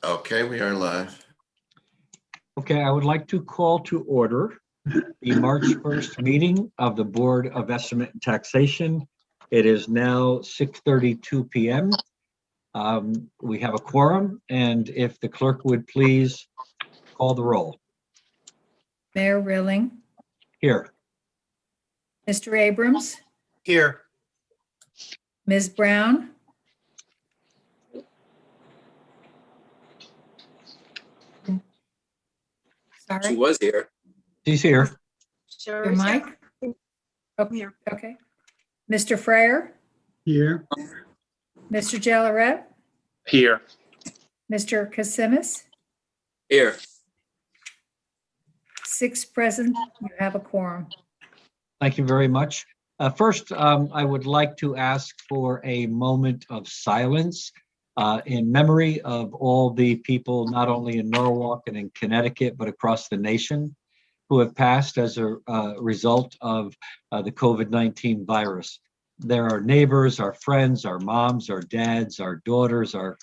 Okay, we are live. Okay, I would like to call to order the March 1st meeting of the Board of Estimate and Taxation. It is now 6:32 p.m. We have a quorum, and if the clerk would please call the roll. Mayor Rilling, Here. Mr. Abrams, Here. Ms. Brown, She sorry, was here. She's here. your mic? Okay. Mr. Frayer, Here. Mr. Jelleret, Here. Mr. Kasimis, Here. 6 present, you have a quorum. Thank you very much. First, I would like to ask for a moment of silence in memory of all the people, not only in Norwalk and in Connecticut, but across the nation, who have passed as a result of the COVID-19 virus. There are neighbors, our friends, our moms, our dads, our daughters, our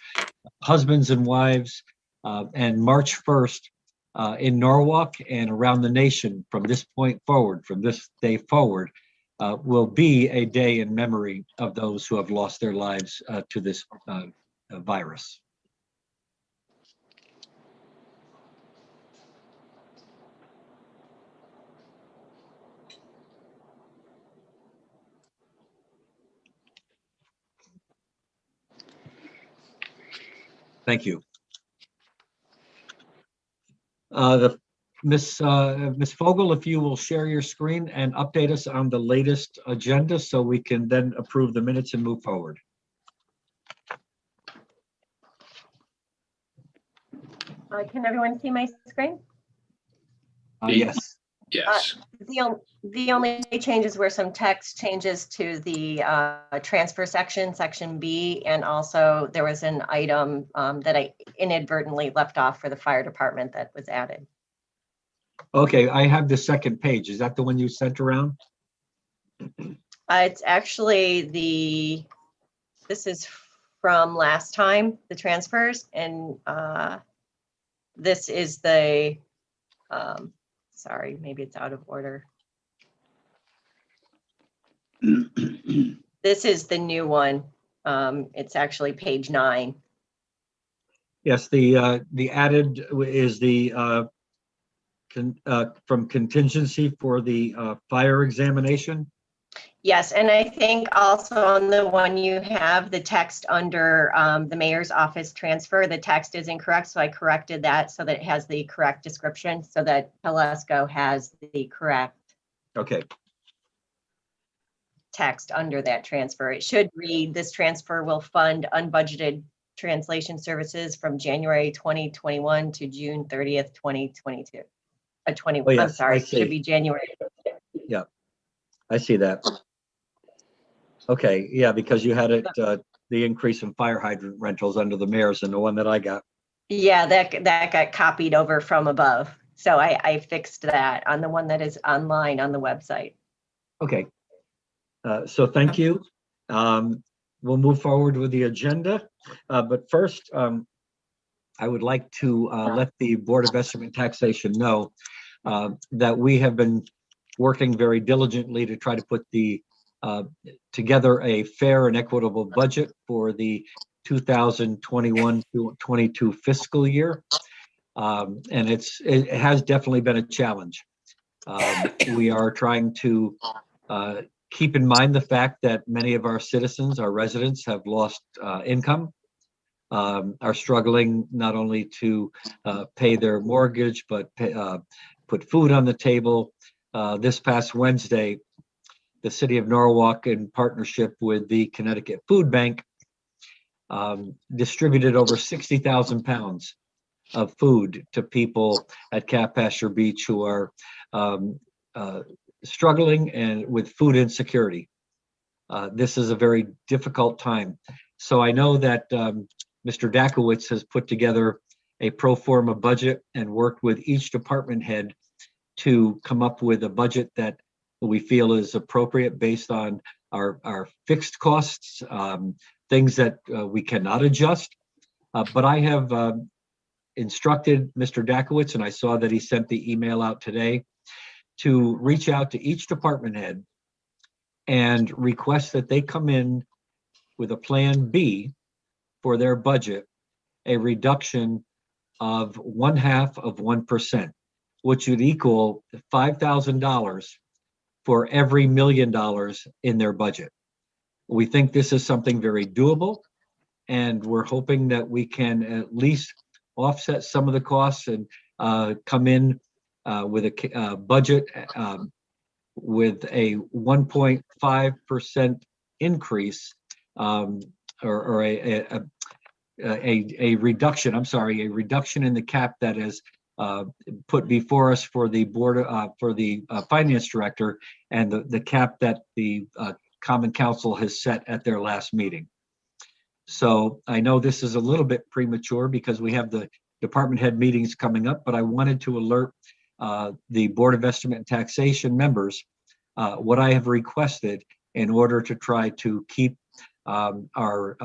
husbands and wives, and March 1st in Norwalk and around the nation from this point forward, from this day forward, will be a day in memory of those who have lost their lives to this virus. Thank you. Miss Fogel, if you will share your screen and update us on the latest agenda so we can then approve the minutes and move forward. Can everyone see my screen? Yes. Yes. The only changes were some text changes to the transfer section B, and also there was an item that I inadvertently left off for the fire department that was added. Okay, I have the second page. Is that the one you sent around? It's actually this is from last time, the transfers, and this is the, sorry, maybe it's out of order. This is the new one. It's actually page 9. Yes, the added is the from contingency for the fire examination. Yes, and I think also on the one you have the text under the mayor's office transfer, the text is incorrect. So I corrected that so that it has the correct description so that Telesco has the correct Okay. text under that transfer. It should read, this transfer will fund unbudgeted translation services from January 2021 to June 30th, 2022. Oh, yes, I'm sorry, I it should be January. Yeah, I see that. Okay, yeah, because you had it, the increase in fire hydrant rentals under the mayor's and the one that I got. Yeah, that got copied over from above. So I fixed that on the one that is online on the website. Okay. So thank you. We'll move forward with the agenda. But first, I would like to let the Board of Estimate and Taxation know that we have been working very diligently to try to put together a fair and equitable budget for the 2021-22 fiscal year. And it has definitely been a challenge. We are trying to keep in mind the fact that many of our citizens, our residents, have lost income, are struggling not only to pay their mortgage, but put food on the table. This past Wednesday, the city of Norwalk, in partnership with the Connecticut Food Bank, distributed over 60,000 pounds of food to people at Cap Pasture Beach who are struggling and with food insecurity. This is a very difficult time. So I know that Mr. Dakowitz has put together a pro forma budget and worked with each department head to come up with a budget that we feel is appropriate based on our fixed costs, things that we cannot adjust. But I have instructed Mr. Dakowitz, and I saw that he sent the email out today, to reach out to each department head and request that they come in with a plan B for their budget, a reduction of 0.5%, which would equal $5,000 for every $1 million in their budget. We think this is something very doable, and we're hoping that we can at least offset some of the costs and come in with a budget with a 1.5% increase, or a reduction. I'm sorry, a reduction in the cap that is put before us for the board, for the finance director, and the cap that the Common Council has set at their last meeting. So I know this is a little bit premature because we have the department head meetings coming up, but I wanted to alert the Board of Estimate and Taxation members what I have requested in order to try to keep our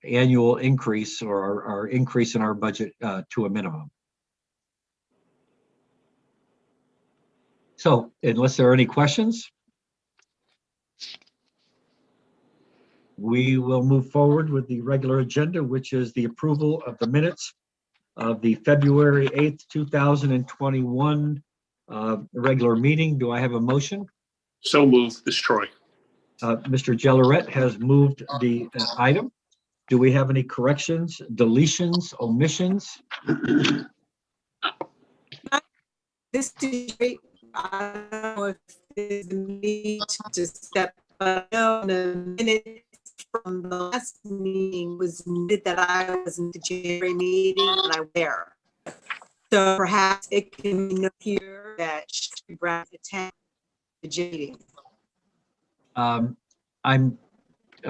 annual increase, or our increase in our budget, to a minimum. So unless there are any questions, we will move forward with the regular agenda, which is the approval of the minutes of the February 8th, 2021 regular meeting. Do I have a motion? So moved. This is Troy. Mr. Jelleret has moved the item. Do we have any corrections, deletions, omissions? This is great. I don't know if there's a need to step, but I know in the minutes from the last meeting was noted that I was in the January meeting and I were. So perhaps it can be noted here that Sherry Brown attended the meeting. I'm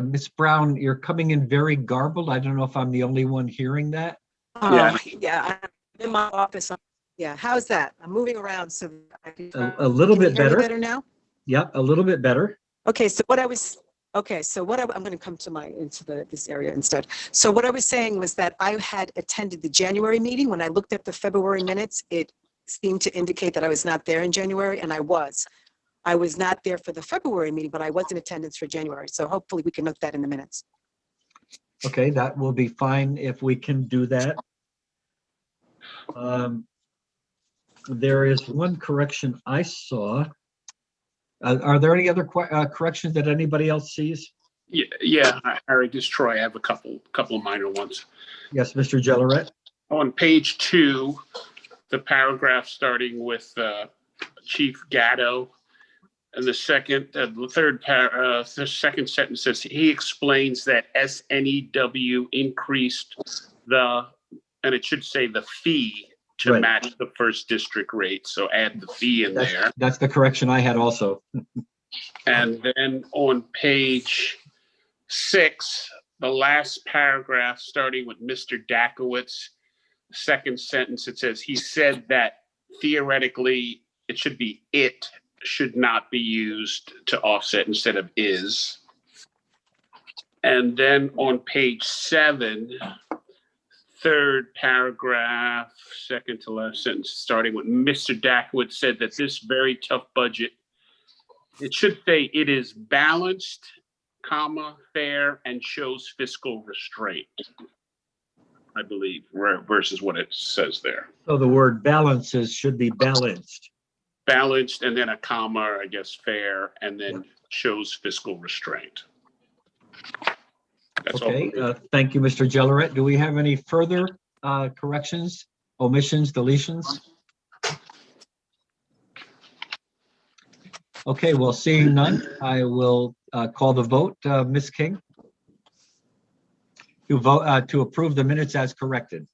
Ms. Brown, you're coming in very garbled. I don't know if I'm the only one hearing that. Yeah, I'm in my office. Yeah, how's that? I'm moving around, so I can. A little Can you bit hear me better. better now? Yeah, a little bit better. Okay, so what I was, I'm going to come to this area instead. So what I was saying was that I had attended the January meeting. When I looked at the February minutes, it seemed to indicate that I was not there in January, and I was. I was not there for the February meeting, but I was in attendance for January. So hopefully we can note that in the minutes. Okay, that will be fine if we can do that. There is one correction I saw. Are there any other corrections that anybody else sees? Yeah, Harry, this is Troy. I have a couple of minor ones. Yes, Mr. Jelleret. On page 2, the paragraph starting with Chief Gatto, and the second sentence says he explains that SNEW increased and it should say the fee to Right. match the first district rate. So add the fee in there. That's the correction I had also. And then on page 6, the last paragraph starting with Mr. Dakowitz, second sentence, it says he said that theoretically it should be it should not be used to offset instead of is. And then on page 7, third paragraph, second to last sentence, starting with Mr. Dakowitz said that this very tough budget, it should say it is balanced, fair, and shows fiscal restraint, I believe, versus what it says there. So the word balances should be balanced. Balanced, and then a comma, I guess, fair, and then shows fiscal restraint. That's Okay, all. thank you, Mr. Jelleret. Do we have any further corrections, omissions, deletions? Okay, well, seeing none, I will call the vote. Ms. King? To vote to approve the minutes as corrected.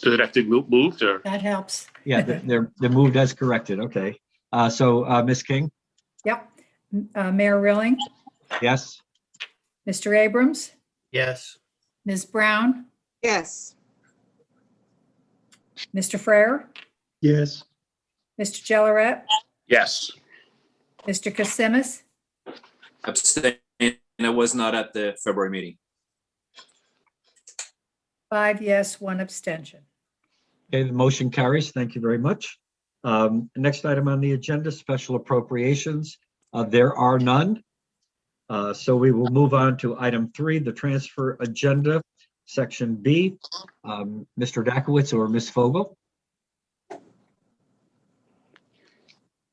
Does it have to be moved or? That helps. Yeah, they're moved as corrected. Okay. So Ms. King? Yep. Mayor Rilling, Yes. Mr. Abrams, Yes. Ms. Brown, Yes. Mr. Frere, Yes. Mr. Jelleret, Yes. Mr. Kasimis, Abstain. I was not at the February meeting. 5 yes, 1 abstention. Okay, the motion carries. Thank you very much. Next item on the agenda, special appropriations. There are none. So we will move on to item 3, the transfer agenda, section B. Mr. Dakowitz or Ms. Fogel?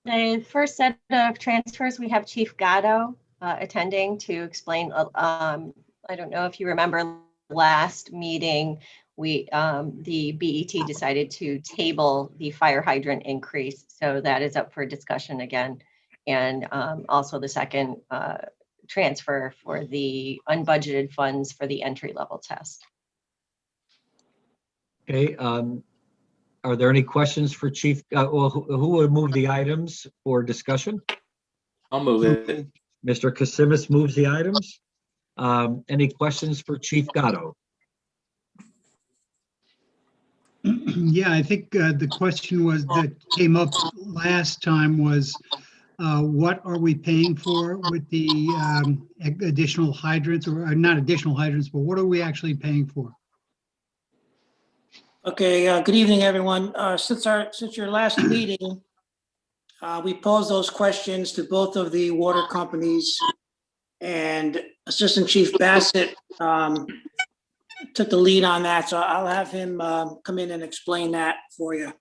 The first set of transfers, we have Chief Gatto attending to explain. I don't know if you remember last meeting, the BET decided to table the fire hydrant increase. So that is up for discussion again. And also the second transfer for the unbudgeted funds for the entry level test. Okay, are there any questions for Chief? Well, who will move the items for discussion? I'll move it. Mr. Kasimis moves the items. Any questions for Chief Gatto? Yeah, I think the question was that came up last time was, what are we paying for with the additional hydrants, or not additional hydrants, but what are we actually paying for? Okay, good evening, everyone. Since your last meeting, we posed those questions to both of the water companies, and Assistant Chief Bassett took the lead on that, so I'll have him come in and explain that for you.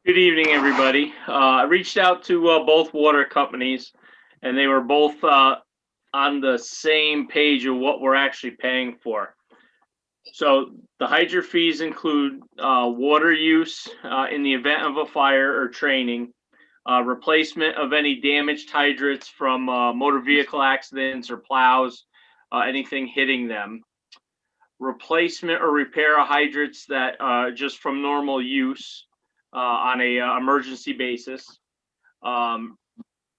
Good evening, everybody. I reached out to both water companies, and they were both on the same page of what we're actually paying for. So the hydrant fees include water use in the event of a fire or training, replacement of any damaged hydrants from motor vehicle accidents or plows, anything hitting them, replacement or repair of hydrants that just from normal use on a emergency basis,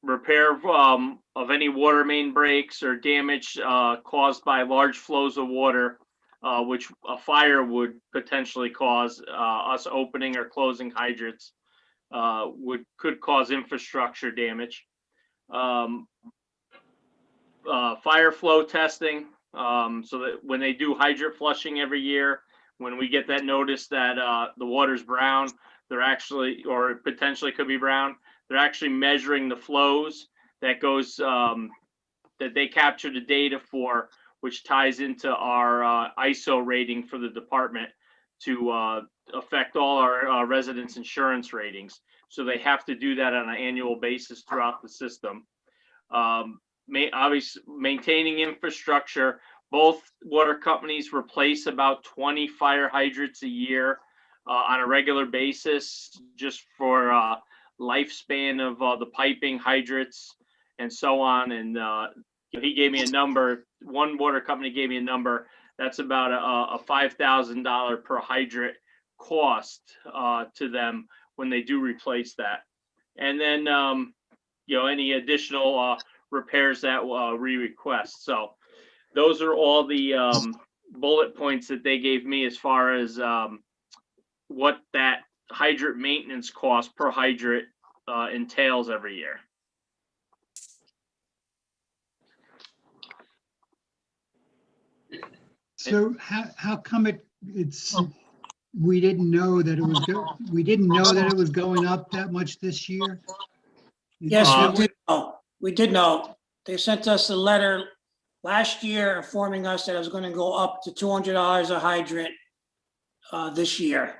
repair of any water main breaks or damage caused by large flows of water, which a fire would potentially cause. Us opening or closing hydrants could cause infrastructure damage. Fire flow testing, so that when they do hydrant flushing every year, when we get that notice that the water's brown, they're actually, or potentially could be brown, they're actually measuring the flows that goes, that they capture the data for, which ties into our ISO rating for the department to affect all our residents' insurance ratings. So they have to do that on an annual basis throughout the system. Obviously, maintaining infrastructure. Both water companies replace about 20 fire hydrants a year on a regular basis, just for lifespan of the piping, hydrants, and so on. And he gave me a number. One water company gave me a number. That's about a $5,000 per hydrant cost to them when they do replace that. And then any additional repairs that we request. So those are all the bullet points that they gave me as far as what that hydrant maintenance cost per hydrant entails every year. So how come we didn't know that it was going up that much this year? Yes, we did know. We did know. They sent us a letter last year informing us that it was going to go up to $200 a hydrant this year.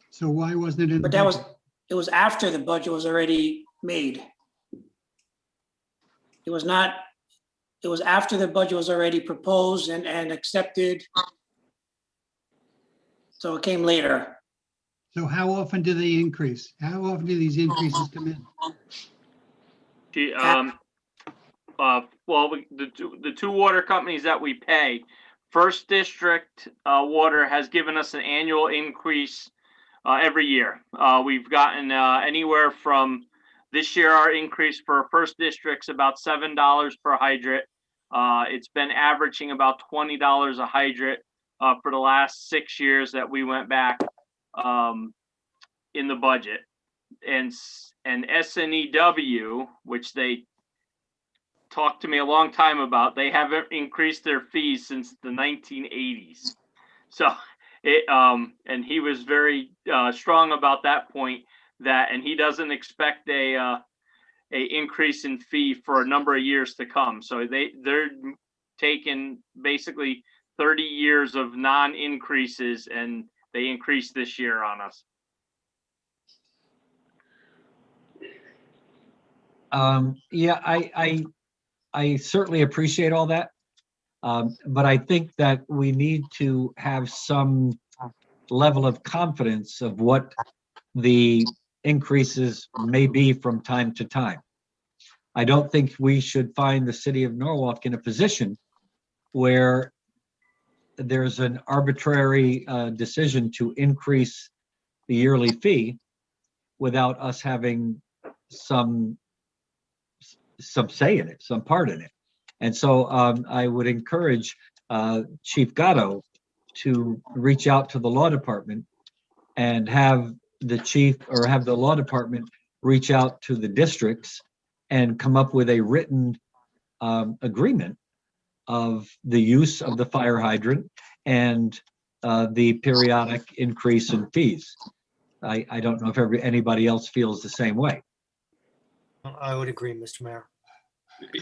So why wasn't it in the But budget? it was after the budget was already made. It was not, it was after the budget was already proposed and accepted. So it came later. So how often do they increase? How often do these increases come in? Well, the two water companies that we pay, First District Water has given us an annual increase every year. We've gotten anywhere from, this year our increase for First District's about $7 per hydrant. It's been averaging about $20 a hydrant for the last 6 years that we went back in the budget. And SNEW, which they talked to me a long time about. They haven't increased their fees since the 1980s. So and he was very strong about that point, and he doesn't expect a increase in fee for a number of years to come. So they're taking basically 30 years of non-increases, and they increased this year on us. Yeah, I certainly appreciate all that. But I think that we need to have some level of confidence of what the increases may be from time to time. I don't think we should find the city of Norwalk in a position where there's an arbitrary decision to increase the yearly fee without us having some say in it, some part in it. And so I would encourage Chief Gatto to reach out to the law department and have the chief or have the law department reach out to the districts and come up with a written agreement of the use of the fire hydrant and the periodic increase in fees. I don't know if anybody else feels the same way. I would agree, Mr. Mayor.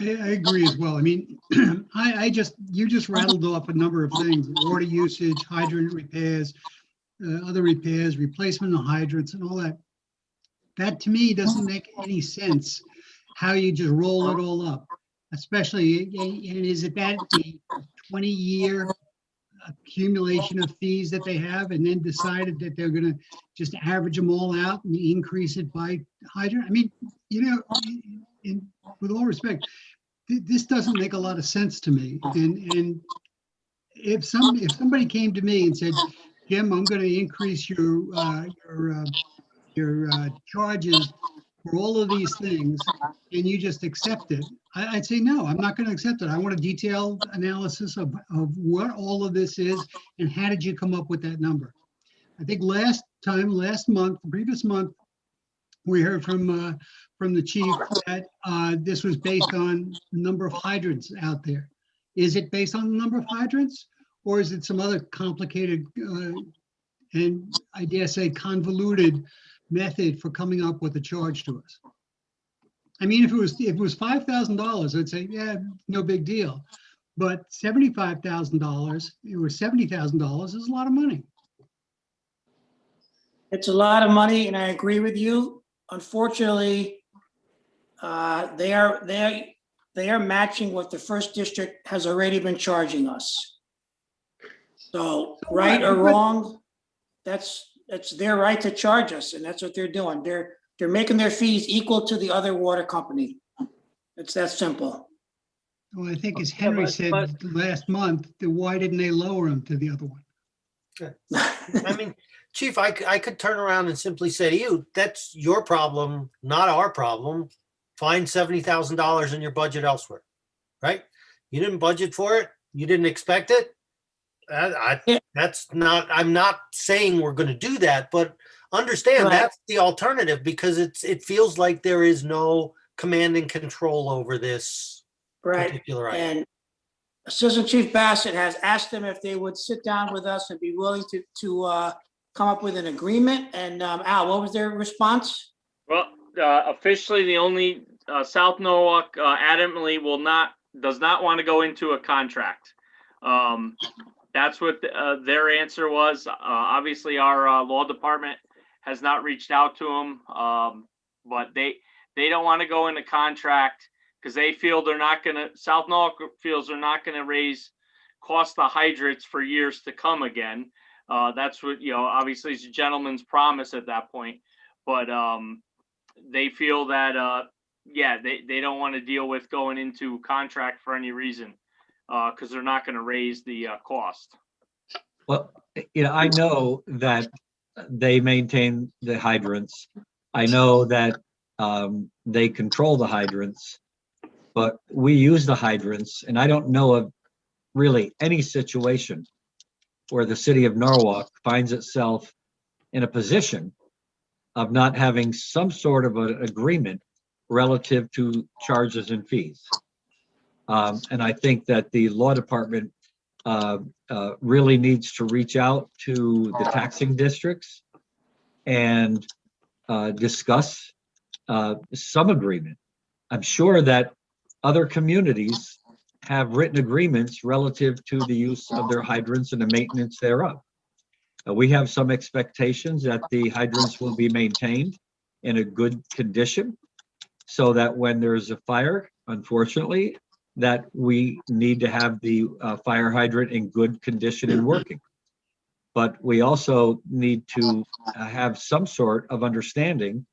I agree as well. I mean, you just rattled off a number of things: water usage, hydrant repairs, other repairs, replacement of hydrants, and all that. That to me doesn't make any sense. How you just roll it all up, especially, and is it that the 20-year accumulation of fees that they have, and then decided that they're going to just average them all out and increase it by hydrant? I mean, you know, with all respect, this doesn't make a lot of sense to me. And if somebody came to me and said, Jim, I'm going to increase your charges for all of these things, and you just accept it, I'd say, no, I'm not going to accept it. I want a detailed analysis of what all of this is and how did you come up with that number. I think last month, the previous month, we heard from the chief that this was based on the number of hydrants out there. Is it based on the number of hydrants, or is it some other complicated and I dare say convoluted method for coming up with a charge to us? I mean, if it was $5,000, I'd say, yeah, no big deal. But $75,000 or $70,000 is a lot of money. It's a lot of money, and I agree with you. Unfortunately, they are matching what the first district has already been charging us. So, right or wrong, that's their right to charge us, and that's what they're doing. They're making their fees equal to the other water company. It's that simple. Well, I think as Henry said last month, why didn't they lower them to the other one? I mean, Chief, I could turn around and simply say to you, that's your problem, not our problem. Find $70,000 in your budget elsewhere, right? You didn't budget for it. You didn't expect it. I'm not saying we're going to do that, but understand Right. That's the alternative, because it feels like there is no command and control over this particular item. And Assistant Chief Bassett has asked them if they would sit down with us and be willing to come up with an agreement. And Al, what was their response? Well, officially, the only South Norwalk adamantly does not want to go into a contract. That's what their answer was. Obviously, our law department has not reached out to them, but they don't want to go into contract because they feel South Norwalk feels they're not going to raise cost of hydrants for years to come again. That's what, obviously it's a gentleman's promise at that point, but they feel that, they don't want to deal with going into contract for any reason because they're not going to raise the cost. Well, I know that they maintain the hydrants. I know that they control the hydrants, but we use the hydrants, and I don't know of really any situation where the city of Norwalk finds itself in a position of not having some sort of an agreement relative to charges and fees. And I think that the law department really needs to reach out to the taxing districts and discuss some agreement. I'm sure that other communities have written agreements relative to the use of their hydrants and the maintenance thereof. We have some expectations that the hydrants will be maintained in a good condition so that when there's a fire, unfortunately, that we need to have the fire hydrant in good condition and working. But we also need to have some sort of understanding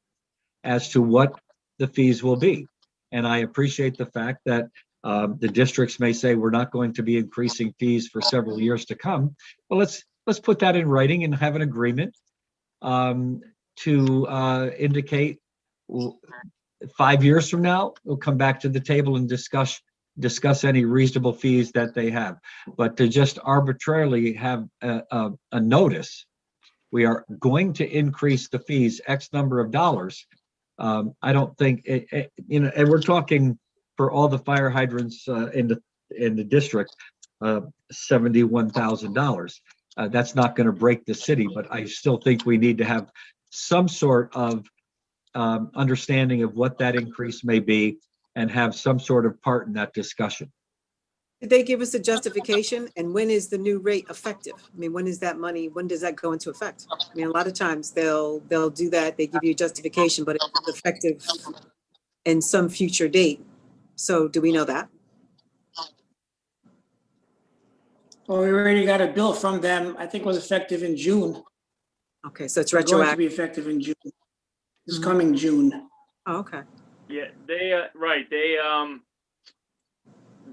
as to what the fees will be. And I appreciate the fact that the districts may say we're not going to be increasing fees for several years to come. Well, let's put that in writing and have an agreement to indicate 5 years from now, we'll come back to the table and discuss any reasonable fees that they have. But to just arbitrarily have a notice, we are going to increase the fees X number of dollars. I don't think, and we're talking for all the fire hydrants in the district, $71,000. That's not going to break the city, but I still think we need to have some sort of understanding of what that increase may be and have some sort of part in that discussion. Did they give us a justification? And when is the new rate effective? I mean, when is that money, when does that go into effect? I mean, a lot of times they'll do that. They give you a justification, but it's effective in some future date. So do we know that? Well, we already got a bill from them. I think it was effective in June. Okay, so it's It's going to retroactive. be effective in June. This coming June. Oh, okay. Yeah,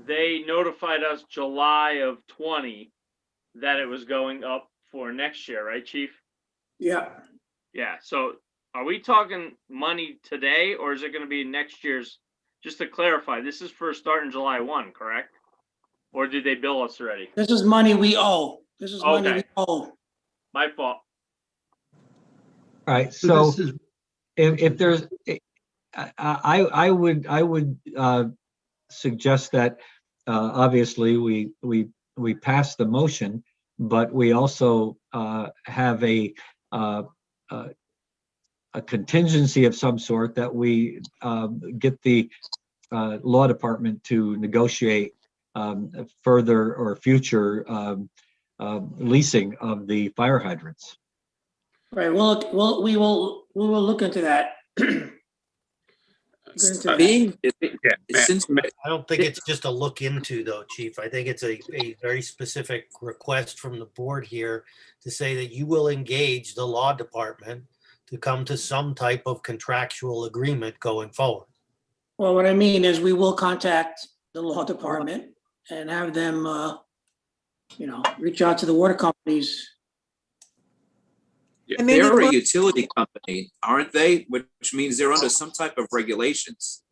they notified us July of 20 that it was going up for next year, right, Chief? Yeah. Yeah, so are we talking money today or is it going to be next year's? Just to clarify, this is for starting July 1, correct? Or did they bill us already? This is money we owe. This is money Okay. we owe. My fault. All right, so this is, if there's, I would suggest that obviously we pass the motion, but we also have a contingency of some sort that we get the law department to negotiate further or future leasing of the fire hydrants. Right. We will look into that. Being, Yeah, since, I don't think it's just a look into though, Chief. I think it's a very specific request from the board here to say that you will engage the law department to come to some type of contractual agreement going forward. Well, what I mean is we will contact the law department and have them, reach out to the water companies. And maybe they're a close- utility company, aren't they? Which means they're under some type of regulations.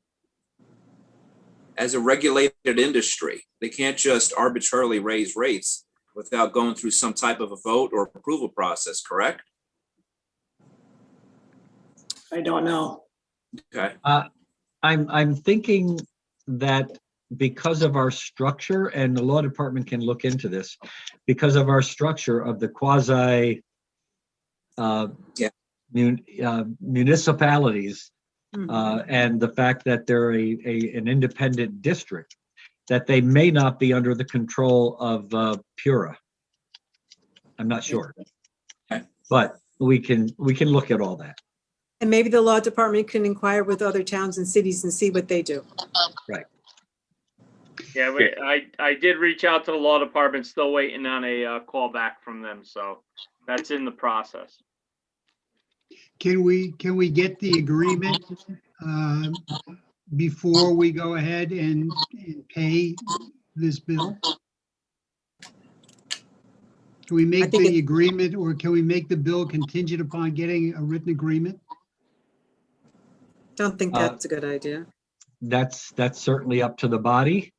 As a regulated industry, they can't just arbitrarily raise rates without going through some type of a vote or approval process, correct? I don't know. Okay. I'm thinking that because of our structure, and the law department can look into this, because of our structure of the quasi municipalities and the fact that they're an independent district, that they may not be under the control of Pura. I'm not sure, but we can look at all that. And maybe the law department can inquire with other towns and cities and see what they do. Right. Yeah, I did reach out to the law department, still waiting on a call back from them, so that's in the process. can we get the agreement before we go ahead and pay this bill? Can we make think the agreement, or can we make the bill contingent upon getting a written agreement? Don't think that's a good idea. That's certainly up to the body.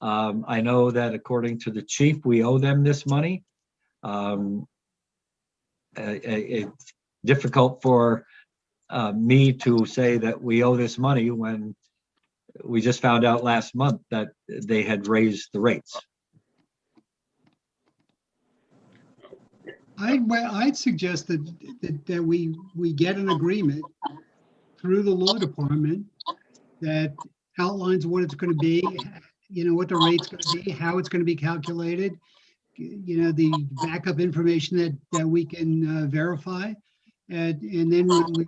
I know that according to the chief, we owe them this money. It's difficult for me to say that we owe this money when we just found out last month that they had raised the rates. I'd suggest that we get an agreement through the law department that outlines what it's going to be, what the rate's going to be, how it's going to be calculated, the backup information that we can verify. And then when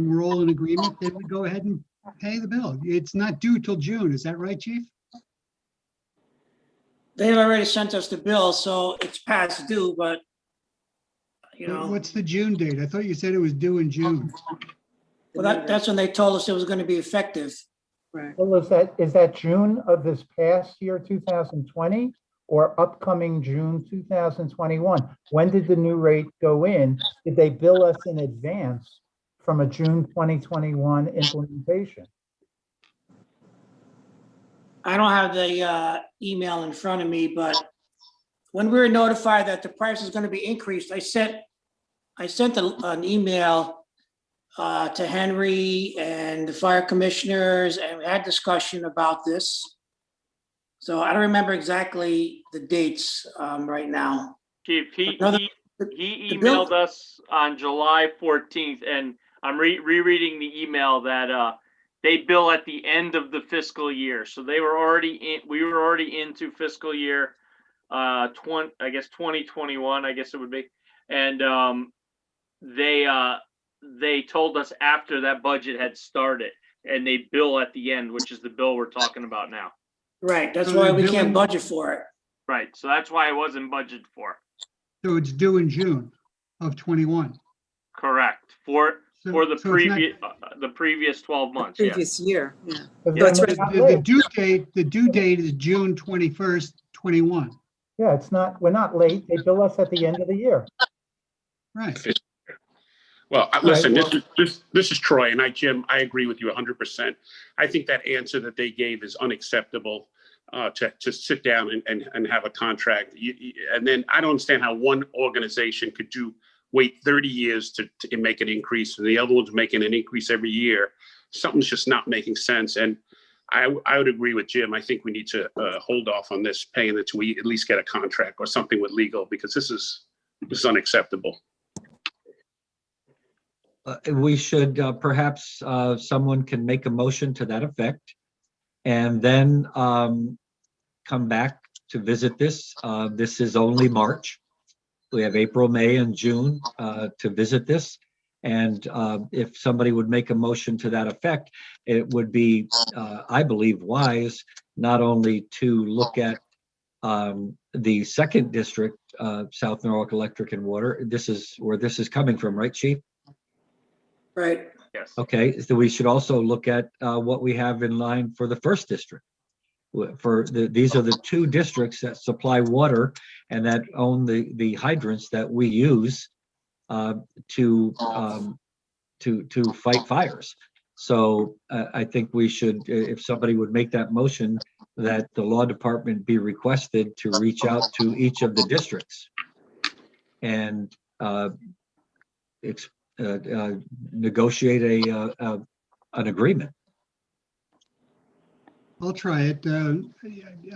we're all in agreement, then we go ahead and pay the bill. It's not due till June. Is that right, Chief? They've already sent us the bill, so it's past due, but, What's the June date? I thought you said it was due in June. well, that's when they told us it was going to be effective. Right. Well, is that June of this past year, 2020, or upcoming June 2021? When did the new rate go in? Did they bill us in advance from a June 2021 implementation? I don't have the email in front of me, but when we were notified that the price is going to be increased, I sent an email to Henry and the fire commissioners, and we had discussion about this. So I don't remember exactly the dates right now. Chief, he The bill- emailed us on July 14th, and I'm rereading the email that they bill at the end of the fiscal year. So they were already in, we were already into fiscal year 2021, I guess it would be. And they told us after that budget had started, and they bill at the end, which is the bill we're talking about now. Right, that's So why they're we billing- can't budget for it. Right, so that's why it wasn't budgeted for. So it's due in June of 21. Correct, for So- the so it's not- previous 12 months, yes. Previous year, yeah. But That's then right. we're not The late. due date is June 21st, 21. Yeah, we're not late. They bill us at the end of the year. Right. Well, right, listen, well- this is Troy, and Jim, I agree with you 100%. I think that answer that they gave is unacceptable, to sit down and have a contract. And then I don't understand how one organization could wait 30 years to make an increase, and the other one's making an increase every year. Something's just not making sense. And I would agree with Jim. I think we need to hold off on this, paying it till we at least get a contract or something with legal, because this is unacceptable. We should perhaps someone can make a motion to that effect, and then come back to visit this. This is only March. We have April, May, and June to visit this. And if somebody would make a motion to that effect, it would be, I believe, wise not only to look at the second district, South Norwalk Electric and Water. This is where this is coming from, right, Chief? Right. Yes. Okay, so we should also look at what we have in line for the first district. These are the two districts that supply water and that own the hydrants that we use to fight fires. So I think we should, if somebody would make that motion, that the law department be requested to reach out to each of the districts and negotiate an agreement. I'll try it.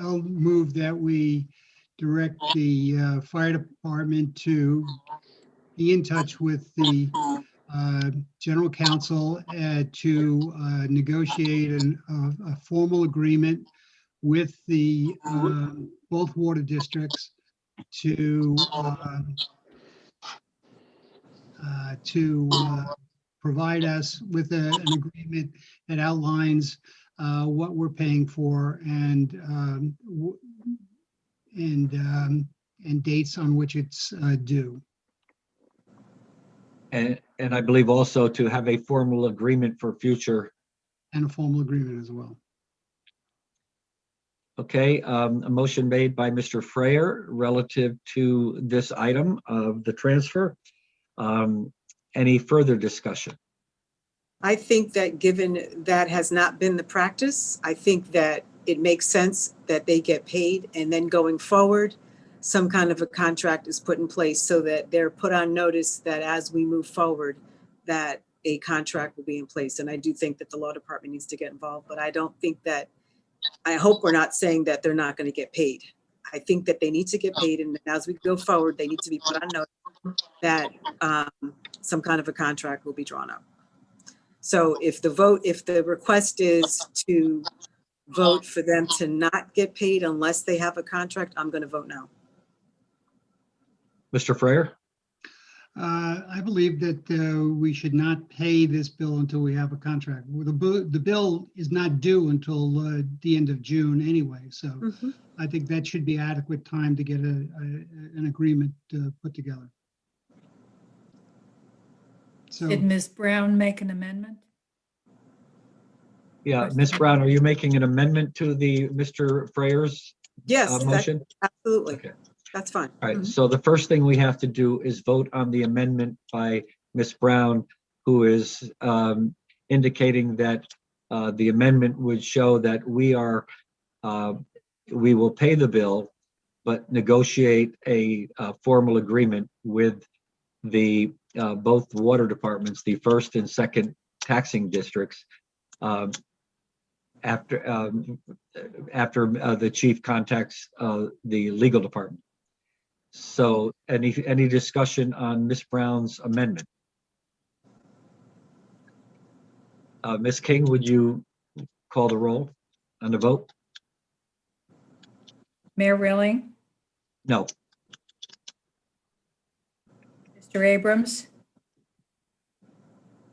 I'll move that we direct the fire department to be in touch with the general counsel to negotiate a formal agreement with the both water districts to provide us with an agreement that outlines what we're paying for and dates on which it's due. And I believe also to have a formal agreement for future. And a formal agreement as well. Okay, a motion made by Mr. Freyer relative to this item of the transfer. Any further discussion? I think that given that has not been the practice, I think that it makes sense that they get paid, and then going forward, some kind of a contract is put in place so that they're put on notice that as we move forward, that a contract will be in place. And I do think that the law department needs to get involved, but I don't think that, I hope we're not saying that they're not going to get paid. I think that they need to get paid, and as we go forward, they need to be put on notice that some kind of a contract will be drawn up. So if the request is to vote for them to not get paid unless they have a contract, I'm going to vote no. Mr. Freyer? I believe that we should not pay this bill until we have a contract. Well, the bill is not due until the end of June anyway, so I think that should be adequate time to get an agreement put together. So, Did Ms. Brown make an amendment? Yeah, Ms. Brown, are you making an amendment to the Mr. Freyer's Yes, motion? absolutely. Okay. That's fine. All right, so the first thing we have to do is vote on the amendment by Ms. Brown, who is indicating that the amendment would show that we will pay the bill, but negotiate a formal agreement with the both water departments, the first and second taxing districts, after the chief contacts the legal department. So any discussion on Ms. Brown's amendment? Ms. King, would you call the roll on the vote? Mayor Rilling, No. Mr. Abrams,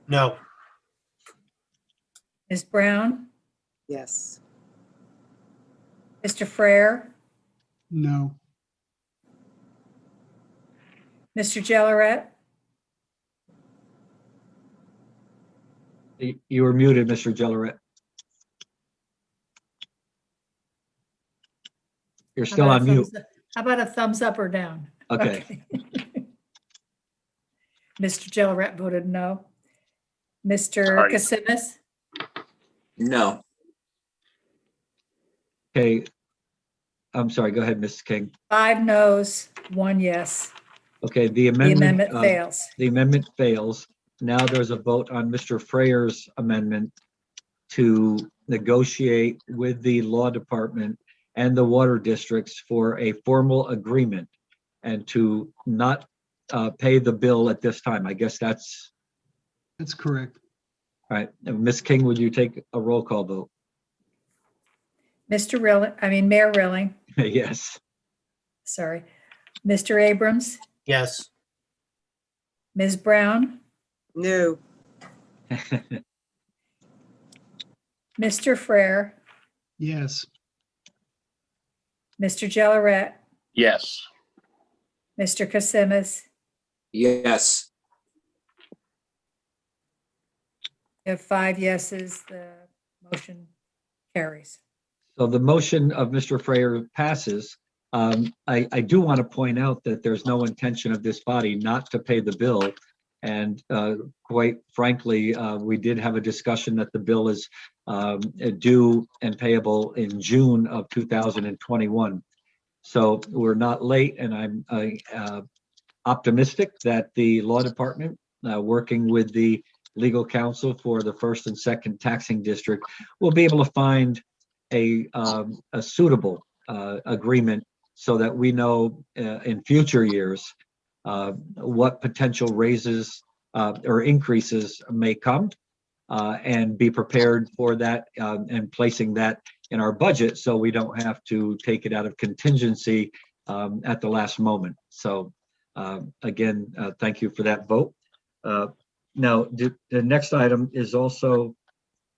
No. Ms. Brown, Yes. Mr. Frere, no. Mr. Jelleret, You were muted, Mr. Jelleret. You're still on mute. How about a thumbs up or down? Okay. Mr. Jelleret voted no. Mr. Sorry. Kasimis, No. Okay. I'm sorry. Go ahead, Ms. King. 5 noes, 1 yes. Okay, The amendment fails. The amendment fails. Now there's a vote on Mr. Freyer's amendment to negotiate with the law department and the water districts for a formal agreement and to not pay the bill at this time. I guess that's correct. all right. Ms. King, would you take a roll call vote? Mayor Rilling, Yes. sorry. Mr. Abrams, Yes. Ms. Brown, No. Mr. Frere, Yes. Mr. Jelleret, Yes. Mr. Kasimis. Yes. We have 5 yeses, the motion carries. So the motion of Mr. Freyer passes. I do want to point out that there's no intention of this body not to pay the bill. And quite frankly, we did have a discussion that the bill is due and payable in June of 2021. So we're not late, and I'm optimistic that the law department, working with the legal counsel for the first and second taxing district, will be able to find a suitable agreement so that we know in future years what potential raises or increases may come, and be prepared for that and placing that in our budget so we don't have to take it out of contingency at the last moment. So again, thank you for that vote. Now, the next item is also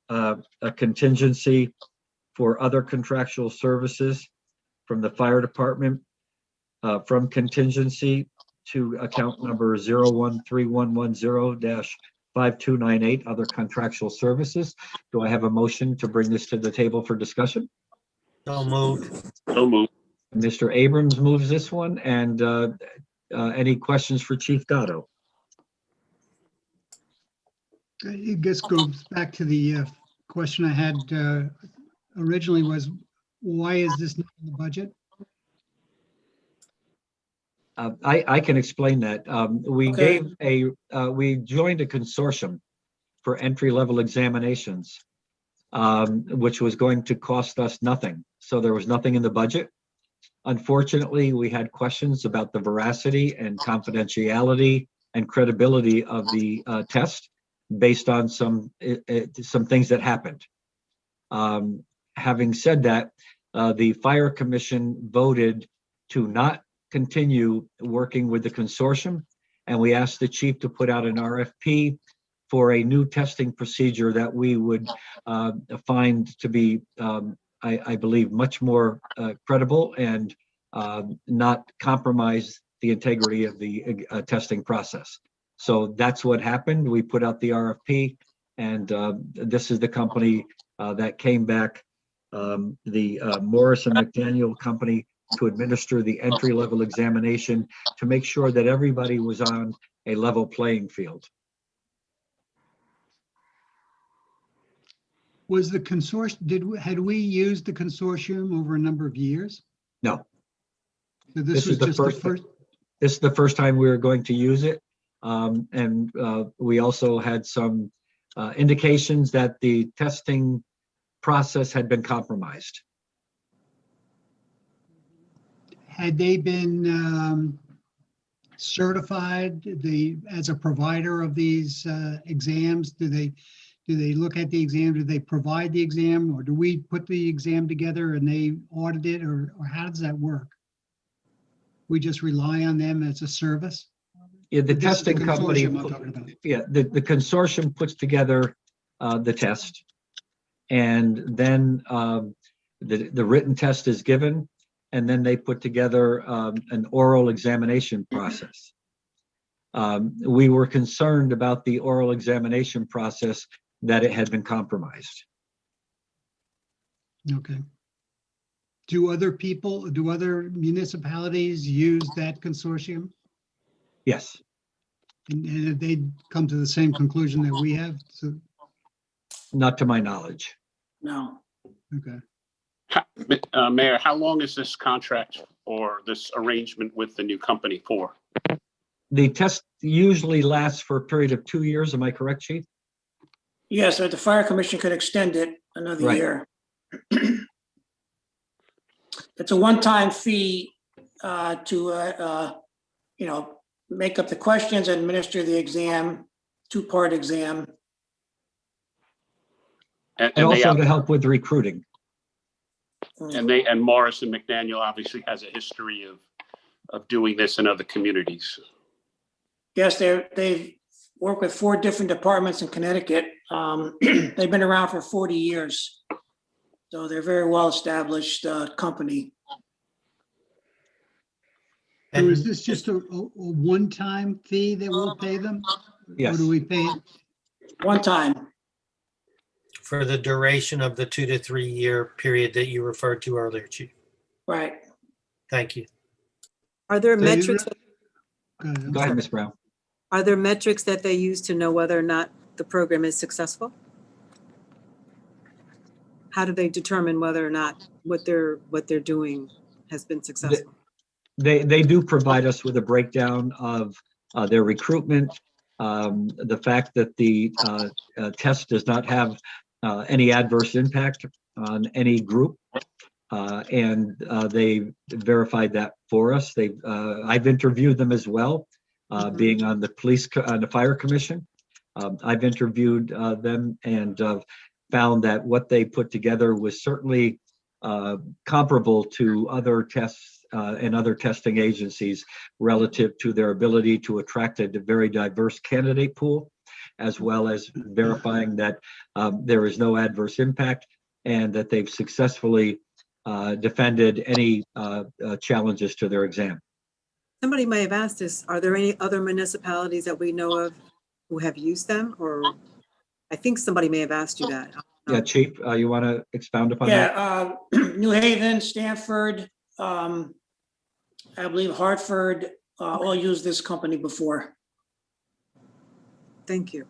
a contingency for other contractual services from the fire department, from contingency to account number 013110-5298, other contractual services. Do I have a motion to bring this to the table for discussion? So moved. So moved. Mr. Abrams moves this one, and any questions for Chief Gatto? I guess goes back to the question I had originally was, why is this not in the budget? I can explain that. We Okay. we joined a consortium for entry-level examinations, which was going to cost us nothing. So there was nothing in the budget. Unfortunately, we had questions about the veracity and confidentiality and credibility of the test based on some things that happened. Having said that, the Fire Commission voted to not continue working with the consortium, and we asked the chief to put out an RFP for a new testing procedure that we would find to be, I believe, much more credible and not compromise the integrity of the testing process. So that's what happened. We put out the RFP, and this is the company that came back, the Morris and McDaniel company, to administer the entry-level examination to make sure that everybody was on a level playing field. Was the consortium, had we used the consortium over a number of years? No. So this was just the first. This is the first time we were going to use it. And we also had some indications that the testing process had been compromised. Had they been certified as a provider of these exams? Do they look at the exam? Do they provide the exam, or do we put the exam together and they audit it, or how does that work? We just rely on them as a service? Yeah, the This is the testing company. consortium I'm talking about. Yeah, the consortium puts together the test, and then the written test is given, and then they put together an oral examination process. We were concerned about the oral examination process, that it had been compromised. Okay. Do other municipalities use that consortium? Yes. And have they come to the same conclusion that we have? So, Not to my knowledge. No. okay. Mayor, how long is this contract or this arrangement with the new company for? The test usually lasts for a period of 2 years. Am I correct, Chief? Yes, but the fire commission could extend it another Right. year. It's a one-time fee to, make up the questions and administer the exam, two-part exam. And And they also to help with recruiting. and Morris and McDaniel obviously has a history of doing this in other communities. Yes, they've worked with 4 different departments in Connecticut. They've been around for 40 years. So they're a very well-established company. So is this just a one-time fee that we'll pay them? Yes. Or do we pay it? One time. For the duration of the 2 to 3 year period that you referred to earlier, Chief? Right. Thank you. Are there So you metrics? Go ahead, Ms. Brown. Are there metrics that they use to know whether or not the program is successful? How do they determine whether or not what they're doing has been successful? They do provide us with a breakdown of their recruitment, the fact that the test does not have any adverse impact on any group, and they verified that for us. I've interviewed them as well, being on the fire commission. I've interviewed them and found that what they put together was certainly comparable to other tests and other testing agencies relative to their ability to attract a very diverse candidate pool, as well as verifying that there is no adverse impact and that they've successfully defended any challenges to their exam. Somebody may have asked us, are there any other municipalities that we know of who have used them? Or I think somebody may have asked you that. Yeah, Chief, you want to expound upon that? Yeah, New Haven, Stanford, I believe Hartford, all used this company before. Thank you.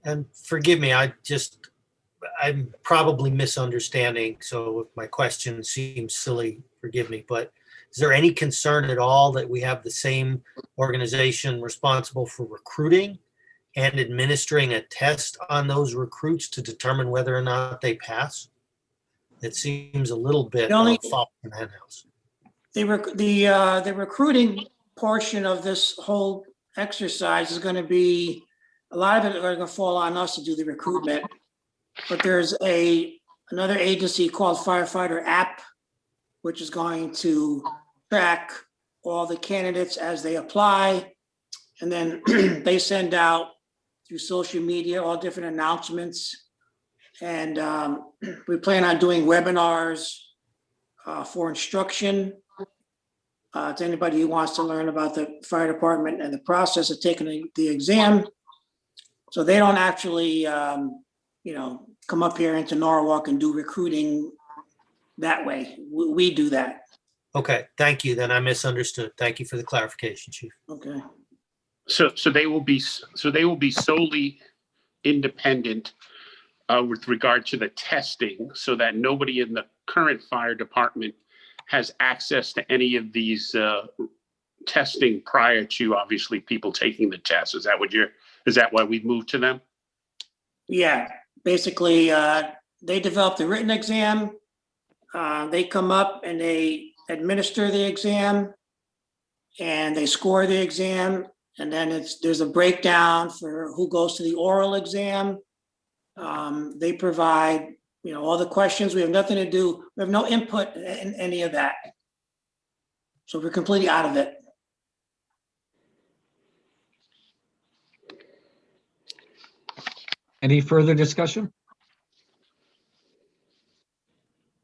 And forgive me, I'm probably misunderstanding. So if my question seems silly, forgive me, but is there any concern at all that we have the same organization responsible for recruiting and administering a test on those recruits to determine whether or not they pass? It seems a little bit The only- fault in the henhouse. The recruiting portion of this whole exercise is going to be, a lot of it are going to fall on us to do the recruitment. But there's another agency called Firefighter App, which is going to track all the candidates as they apply. And then they send out through social media, all different announcements. And we plan on doing webinars for instruction to anybody who wants to learn about the fire department and the process of taking the exam. So they don't actually, come up here into Norwalk and do recruiting that way. We do that. Okay, thank you. Then I misunderstood. Thank you for the clarification, Chief. Okay. So they will be solely independent with regard to the testing, so that nobody in the current fire department has access to any of these testing prior to, obviously, people taking the test. Is that why we've moved to them? Yeah, basically, they develop the written exam. They come up and they administer the exam and they score the exam. And then there's a breakdown for who goes to the oral exam. They provide, all the questions. We have nothing to do. We have no input in any of that. So we're completely out of it. Any further discussion?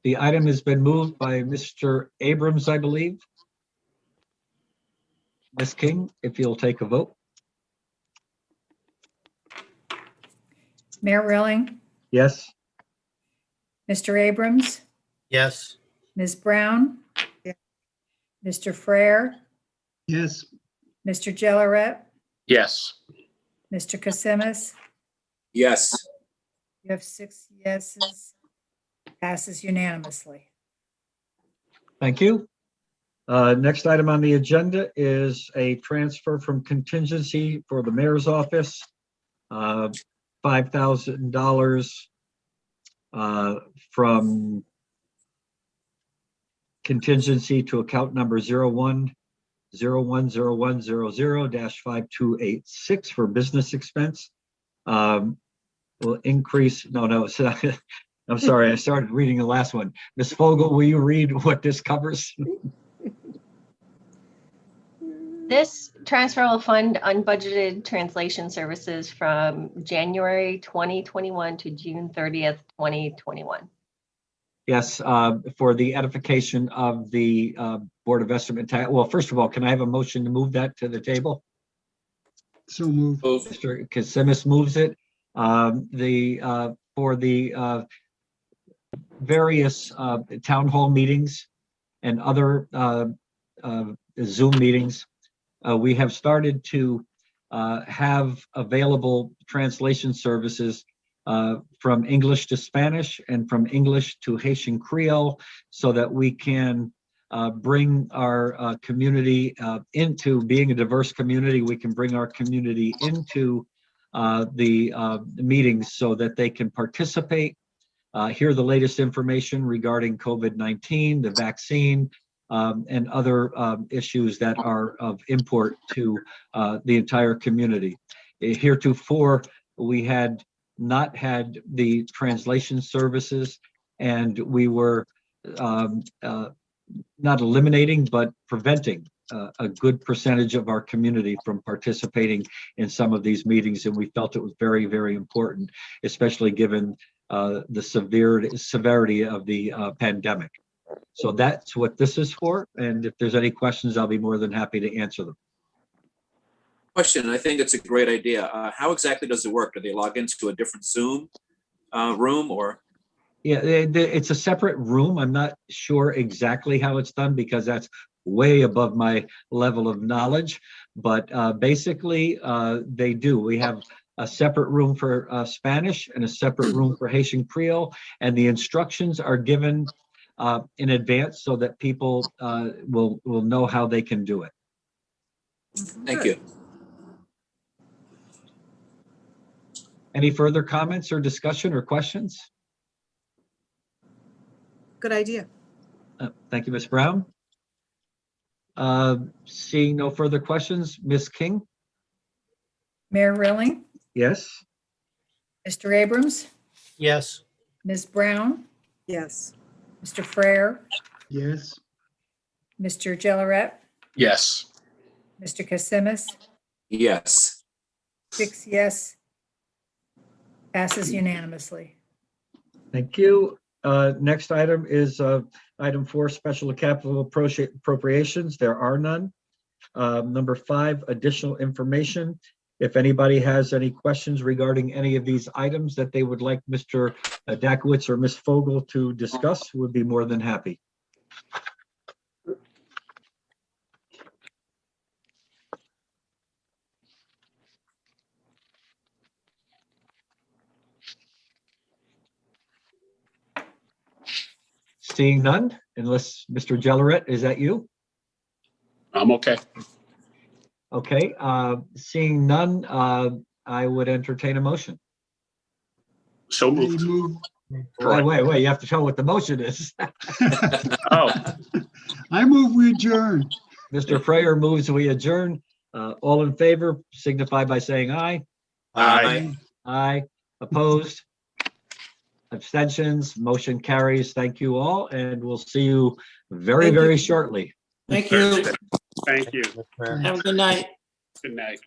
The item has been moved by Mr. Abrams, I believe. Ms. King, if you'll take a vote. Mayor Rilling, Yes. Mr. Abrams, Yes, Ms. Brown, Mr. Frere, Yes, Mr. Jelleret, Yes. Mr. Kasimis. Yes, You have 6 yeses. Passes unanimously. Thank you. Next item on the agenda is a transfer from contingency for the mayor's office. $5,000 from contingency to account number 01010100-5286 for business expense. Will increase, no, so I'm sorry, I started reading the last one. Ms. Fogel, will you read what this covers? This transfer will fund unbudgeted translation services from January 2021 to June 30th, 2021. Yes, for the edification of the Board of Estimate. Well, first of all, can I have a motion to move that to the table? so moved. move. Mr. Kasimis moves it. For the various town hall meetings and other Zoom meetings, we have started to have available translation services from English to Spanish and from English to Haitian Creole, so that we can bring our community into being a diverse community. We can bring our community into the meetings so that they can participate, hear the latest information regarding COVID-19, the vaccine, and other issues that are of import to the entire community. Heretofore, we had not had the translation services, and we were not eliminating, but preventing a good percentage of our community from participating in some of these meetings. And we felt it was very, very important, especially given the severity of the pandemic. So that's what this is for. And if there's any questions, I'll be more than happy to answer them. Question, I think it's a great idea. How exactly does it work? Do they log into a different Zoom room or? Yeah, it's a separate room. I'm not sure exactly how it's done because that's way above my level of knowledge. But basically, they do. We have a separate room for Spanish and a separate room for Haitian Creole. And the instructions are given in advance so that people will know how they can do it. Thank you. Any further comments or discussion or questions? Good idea. Thank you, Ms. Brown. Seeing no further questions, Ms. King? Mayor Rilling, Yes? Mr. Abrams, Yes. Ms. Brown, Yes. Mr. Frere, Yes. Mr. Jelleret, Yes. Mr. Kasimis, Yes. 6 yes. Passes unanimously. Thank you. Next item is item 4, special capital appropriations. There are none. Number 5, additional information. If anybody has any questions regarding any of these items that they would like Mr. Dakowitz or Ms. Fogel to discuss, would be more than happy. Seeing none, unless Mr. Jelleret, is that you? I'm okay. Okay, seeing none, I would entertain a motion. So I moved. move, Wait, you have to tell what the motion is. Oh, I move we adjourn. Mr. Frayer moves, we adjourn. All in favor signify by saying aye. aye. Aye. Opposed? Abstentions? Motion carries. Thank you all, and we'll see you very, Thank you. very shortly. Thank you. Thank you. Mr. Mayor. Have a good night. Good night.